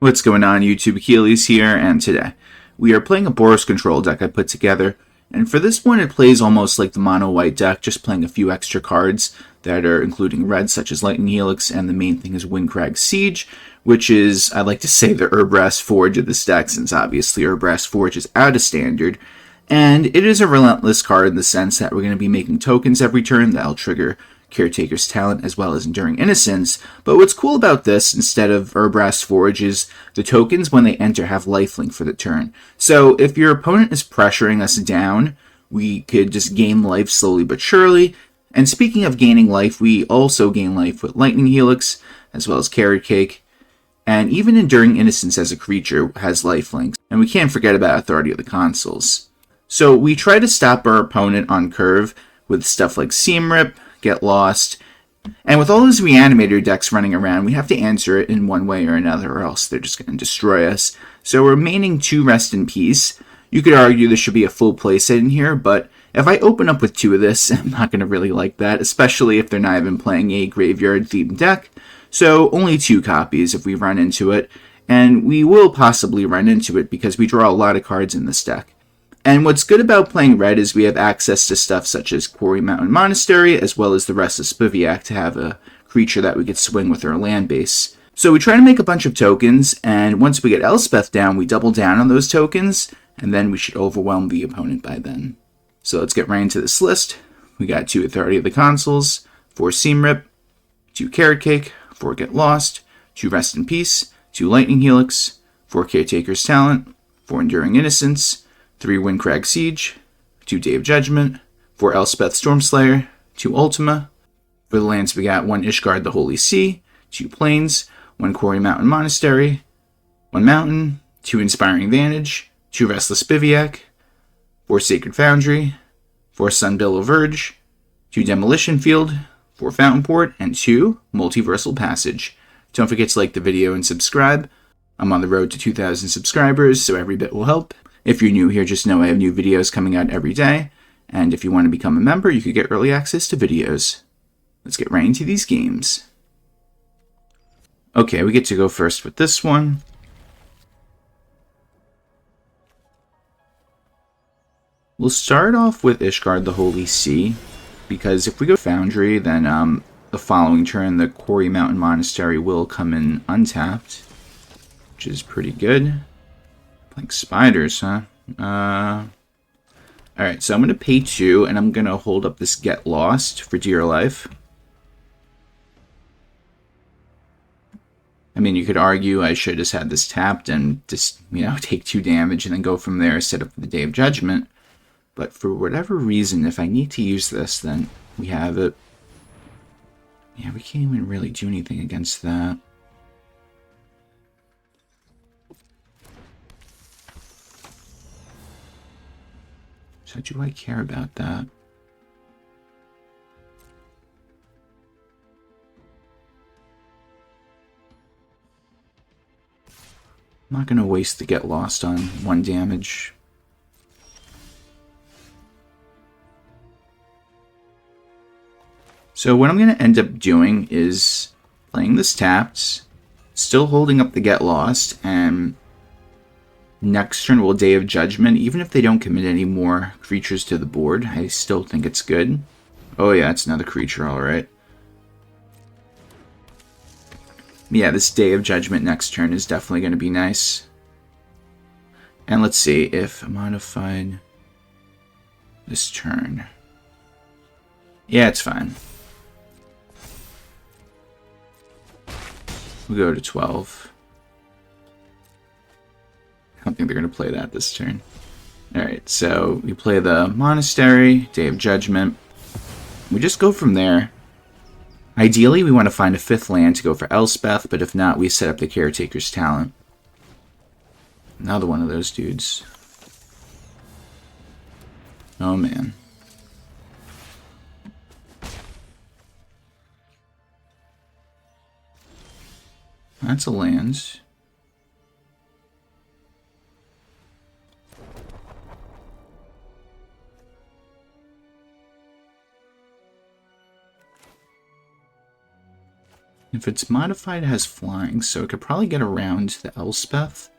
What's going on, YouTube? Achilles here, and today we are playing a Boros control deck I put together. And for this one, it plays almost like the mono-white deck, just playing a few extra cards that are including red, such as Lightning Helix, and the main thing is Windcrag Siege, which is, I'd like to say, the Urbrass Forge of this deck, since obviously Urbrass Forge is out of standard. And it is a relentless card in the sense that we're going to be making tokens every turn that'll trigger Caretaker's talent as well as Enduring Innocence. But what's cool about this, instead of Urbrass Forge, is the tokens when they enter have lifelink for the turn. So if your opponent is pressuring us down, we could just gain life slowly but surely. And speaking of gaining life, we also gain life with Lightning Helix as well as Caretaker. And even Enduring Innocence as a creature has lifelinks. And we can't forget about Authority of the Consuls. So we try to stop our opponent on curve with stuff like Seam Rip, Get Lost, and with all those reanimator decks running around, we have to answer it in one way or another, or else they're just going to destroy us. So remaining 2 Rest in Peace. You could argue there should be a full playset in here, but if I open up with 2 of this, I'm not going to really like that, especially if they're not even playing a graveyard-themed deck. So only 2 copies if we run into it, and we will possibly run into it because we draw a lot of cards in this deck. And what's good about playing red is we have access to stuff such as Cori Monastery, as well as the Restless Bivouac to have a creature that we could swing with our land base. So we try to make a bunch of tokens, and once we get Elspeth down, we double down on those tokens, and then we should overwhelm the opponent by then. So let's get right into this list. We got 2 Authority of the Consuls, 4 Seam Rip, 2 Carrot Cake, 4 Get Lost, 2 Rest in Peace, 2 Lightning Helix, 4 Caretaker's Talent, 4 Enduring Innocence, 3 Windcrag Siege, 2 Day of Judgment, 4 Elspeth Stormslayer, 2 Ultima. For the lands, we got 1 Ishgard the Holy Sea, 2 Plains, 1 Cori Monastery, 1 Mountain, 2 Inspiring Vantage, 2 Restless Bivouac, 4 Sacred Foundry, 4 Sunbillow Verge, 2 Demolition Field, 4 Fountainport, and 2 Multiversal Passage. Don't forget to like the video and subscribe. I'm on the road to 2,000 subscribers, so every bit will help. If you're new here, just know I have new videos coming out every day, and if you want to become a member, you could get early access to videos. Let's get right into these games. Okay, we get to go first with this one. We'll start off with Ishgard the Holy Sea, because if we go Foundry, then the following turn, the Cori Monastery will come in untapped, which is pretty good. Like spiders, huh? Alright, so I'm going to pay 2, and I'm going to hold up this Get Lost for dear life. I mean, you could argue I should have just had this tapped and just, take 2 damage and then go from there, set up for the Day of Judgment. But for whatever reason, if I need to use this, then we have it. Yeah, we can't even really do anything against that. So do I care about that? I'm not going to waste the Get Lost on 1 damage. So what I'm going to end up doing is playing this tapped, still holding up the Get Lost, and next turn will Day of Judgment. Even if they don't commit any more creatures to the board, I still think it's good. Oh yeah, it's another creature, alright. Yeah, this Day of Judgment next turn is definitely going to be nice. And let's see if I modified this turn. Yeah, it's fine. We'll go to 12. I don't think they're going to play that this turn. Alright, so we play the Monastery, Day of Judgment. We just go from there. Ideally, we want to find a 5th land to go for Elspeth, but if not, we set up the Caretaker's Talent. Another one of those dudes. Oh man. That's a land. If it's modified, it has flying, so it could probably get around the Elspeth.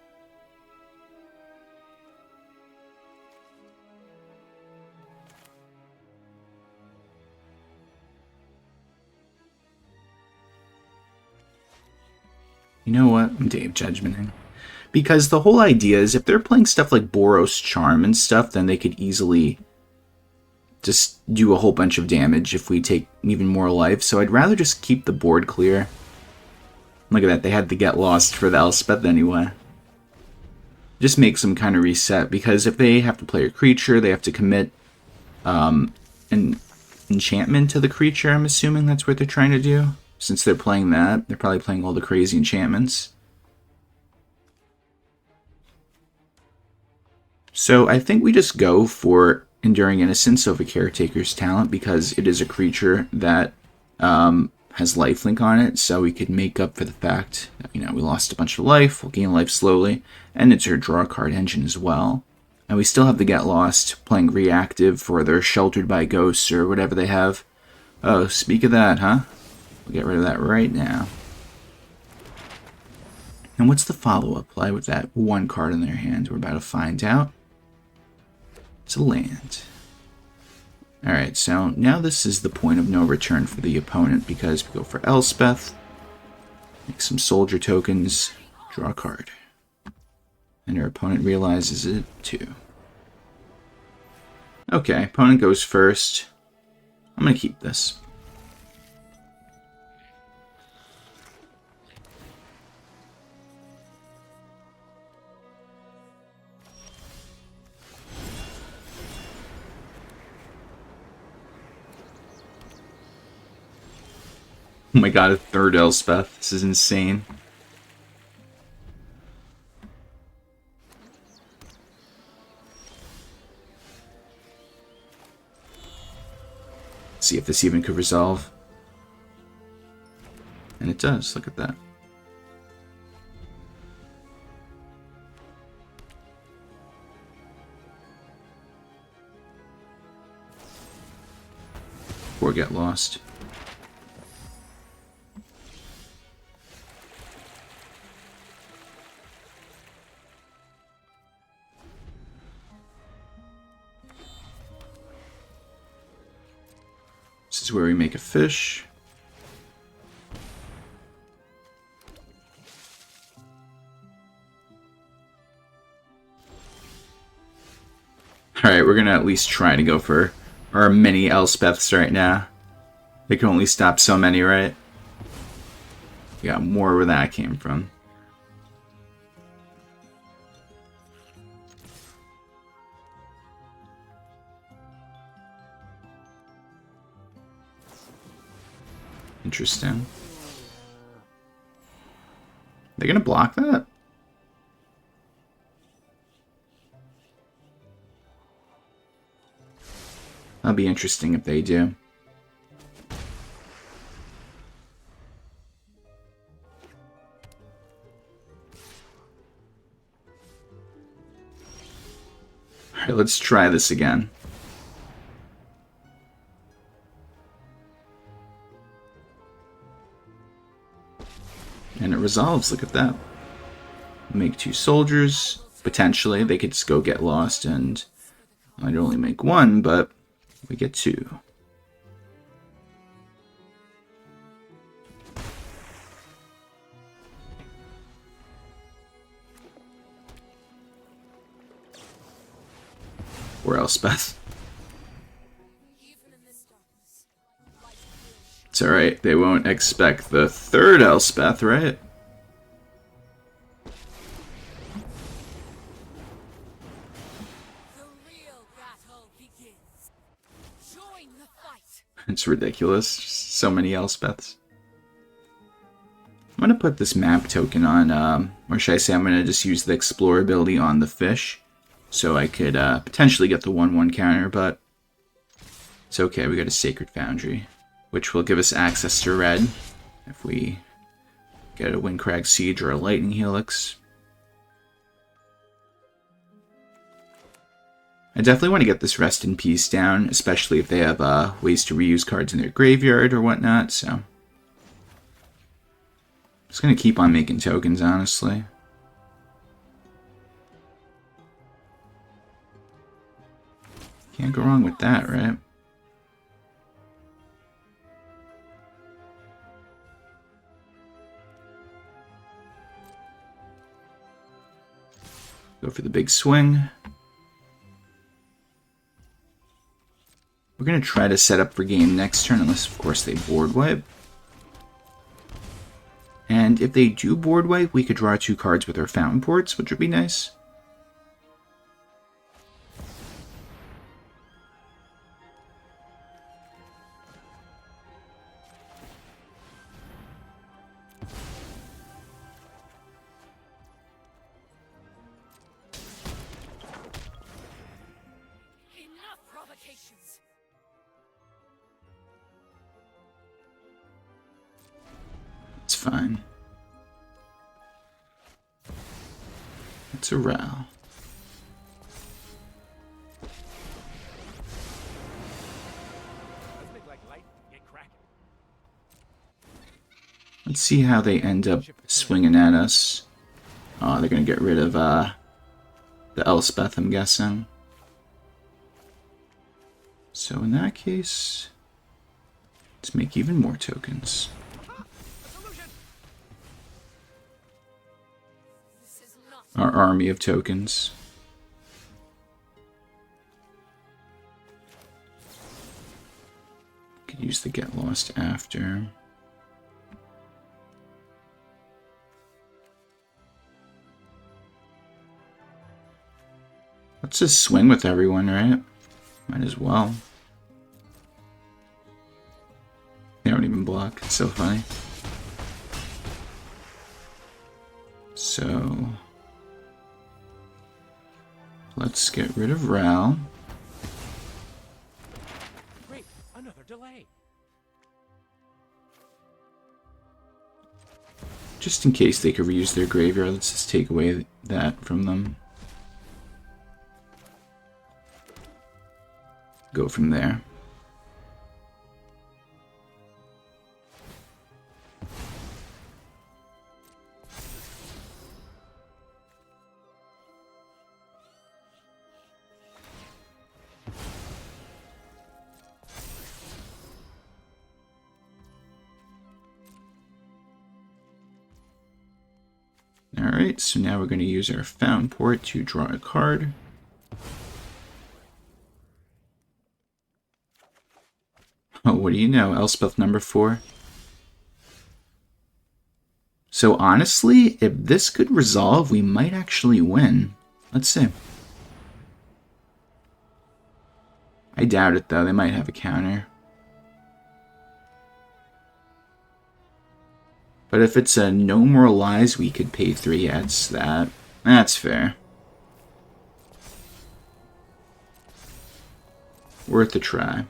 You know what? I'm Dave Judgmenting. Because the whole idea is if they're playing stuff like Boros Charm and stuff, then they could easily just do a whole bunch of damage if we take even more life. So I'd rather just keep the board clear. Look at that. They had to get lost for the Elspeth anyway. Just makes them kind of reset. Because if they have to play a creature, they have to commit an enchantment to the creature. I'm assuming that's what they're trying to do. Since they're playing that, they're probably playing all the crazy enchantments. So I think we just go for Enduring Innocence over Caretaker's Talent because it is a creature that has lifelink on it, so we could make up for the fact that, you know, we lost a bunch of life, we'll gain life slowly, and it's our draw card engine as well. And we still have the Get Lost, playing reactive for their Sheltered by Ghosts or whatever they have. Oh, speak of that, huh? We'll get rid of that right now. And what's the follow-up play with that one card in their hand? We're about to find out. It's a land. Alright, so now this is the point of no return for the opponent because we go for Elspeth, make some soldier tokens, draw a card. And our opponent realizes it too. Okay, opponent goes first. I'm going to keep this. Oh my god, a third Elspeth. This is insane. See if this even could resolve. And it does, look at that. Or get lost. This is where we make a fish. Alright, we're gonna at least try to go for our mini Elspeths right now. They can only stop so many, right? We got more where that came from. Interesting. They're gonna block that? That'll be interesting if they do. Alright, let's try this again. And it resolves, look at that. Make two soldiers. Potentially, they could just go get lost and I'd only make one, but we get two. Or Elspeth. It's alright, they won't expect the third Elspeth, right? The real battle begins. Join the fight. It's ridiculous. So many Elspeths. I'm going to put this map token on, or should I say I'm going to just use the Explore ability on the fish. So I could potentially get the 1/1 counter, but it's okay, we got a Sacred Foundry, which will give us access to red if we get a Windcrag Siege or a Lightning Helix. I definitely want to get this Rest in Peace down, especially if they have ways to reuse cards in their graveyard or whatnot, so Just gonna keep on making tokens, honestly. Can't go wrong with that, right? Go for the big swing. We're going to try to set up for game next turn, unless, of course, they board wipe. And if they do board wipe, we could draw 2 cards with our Fountainports, which would be nice. It's fine. It's a row. Let's see how they end up swinging at us. Oh, they're going to get rid of the Elspeth, I'm guessing. So in that case, let's make even more tokens. Our army of tokens. Could use the get lost after. Let's just swing with everyone, right? Might as well. They don't even block. It's so funny. So let's get rid of Ral. Great, another delay. Just in case they could reuse their graveyard, let's just take away that from them. Go from there. Alright, so now we're going to use our Fountainport to draw a card. Oh, what do you know? Elspeth number 4. So honestly, if this could resolve, we might actually win. Let's see. I doubt it, though. They might have a counter. But if it's a no more lies, we could pay 3 hats. That's fair. Worth a try.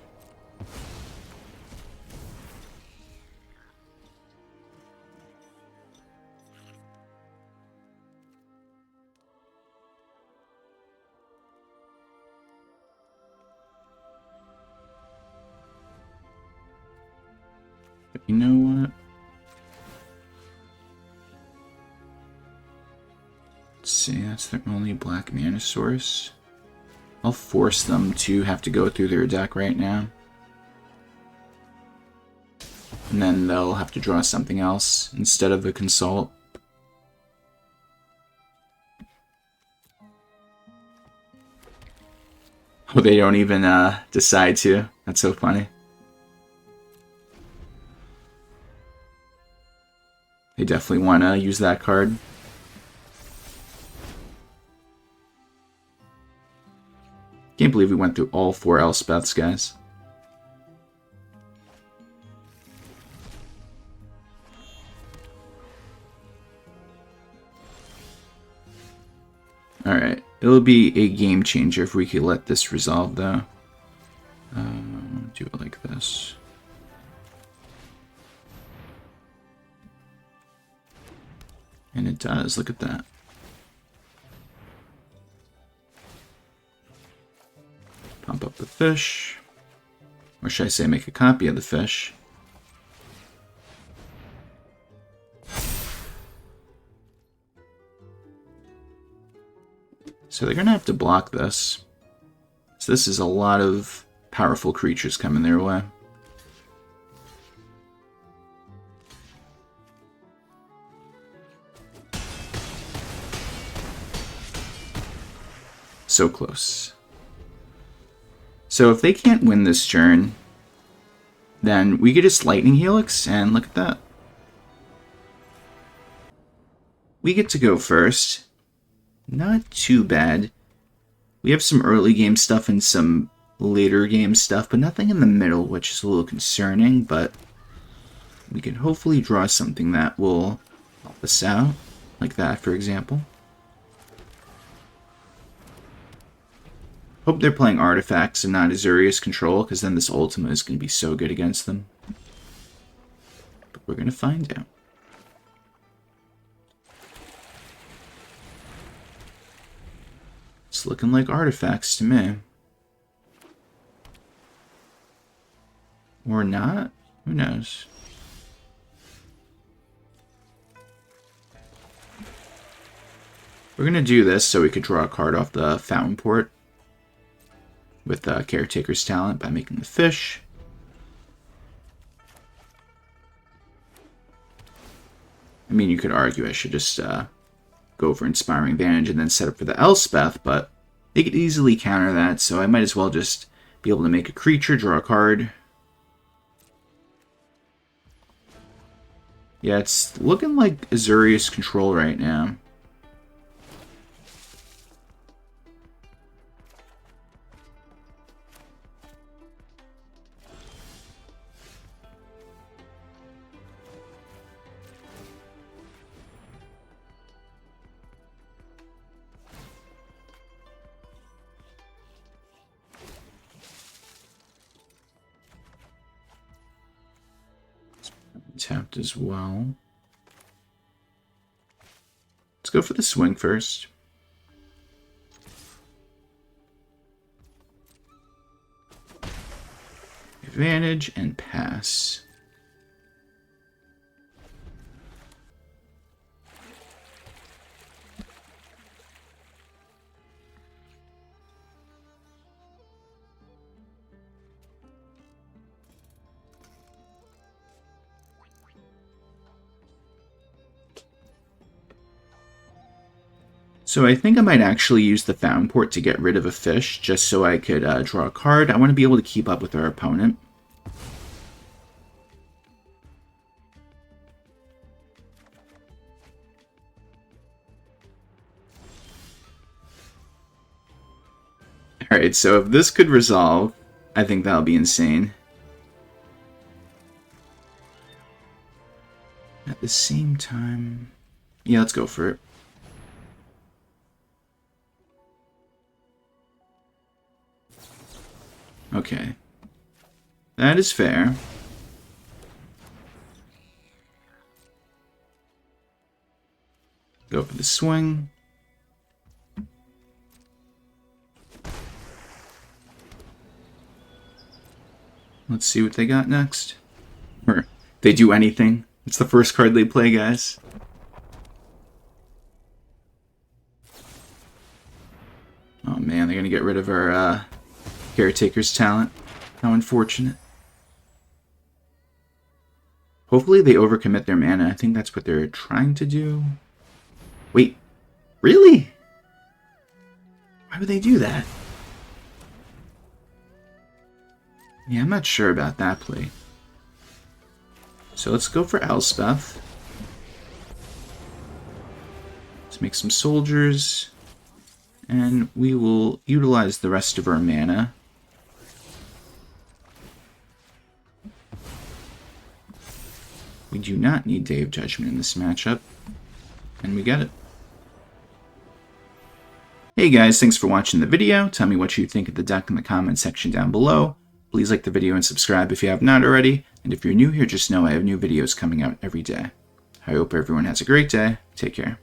But you know what? Let's see, that's their only black mana source. I'll force them to have to go through their deck right now. And then they'll have to draw something else instead of the Consult. Oh, they don't even decide to. That's so funny. They definitely want to use that card. Can't believe we went through all 4 Elspeths, guys. Alright, it'll be a game changer if we could let this resolve, though. Do it like this. And it does, look at that. Pump up the fish. Or should I say make a copy of the fish. So they're going to have to block this. So this is a lot of powerful creatures coming their way. So close. So if they can't win this turn, then we could just Lightning Helix, and look at that. We get to go first. Not too bad. We have some early game stuff and some later game stuff, but nothing in the middle, which is a little concerning, but we can hopefully draw something that will help us out, like that, for example. Hope they're playing artifacts and not Azurius control, because then this Ultima is going to be so good against them. But we're going to find out. It's looking like artifacts to me. Or not? Who knows? We're going to do this so we could draw a card off the Fountainport with Caretaker's talent by making the fish. I mean, you could argue I should just go for Inspiring Vantage and then set up for the Elspeth, but they could easily counter that, so I might as well just be able to make a creature, draw a card. Yeah, it's looking like Azurius control right now. Tapped as well. Let's go for the swing first. Advantage and pass. So I think I might actually use the Fountainport to get rid of a fish, just so I could draw a card. I want to be able to keep up with our opponent. Alright, so if this could resolve, I think that'll be insane. At the same time... yeah, let's go for it. Okay. That is fair. Go for the swing. Let's see what they got next. Or they do anything. It's the first card they play, guys. Oh man, they're gonna get rid of our Caretaker's talent. How unfortunate. Hopefully they overcommit their mana. I think that's what they're trying to do. Wait, really? Why would they do that? Yeah, I'm not sure about that play. So let's go for Elspeth. Let's make some soldiers. And we will utilize the rest of our mana. We do not need Day of Judgment in this matchup. And we get it. Hey guys, thanks for watching the video. Tell me what you think of the deck in the comment section down below. Please like the video and subscribe if you have not already. And if you're new here, just know I have new videos coming out every day. I hope everyone has a great day. Take care.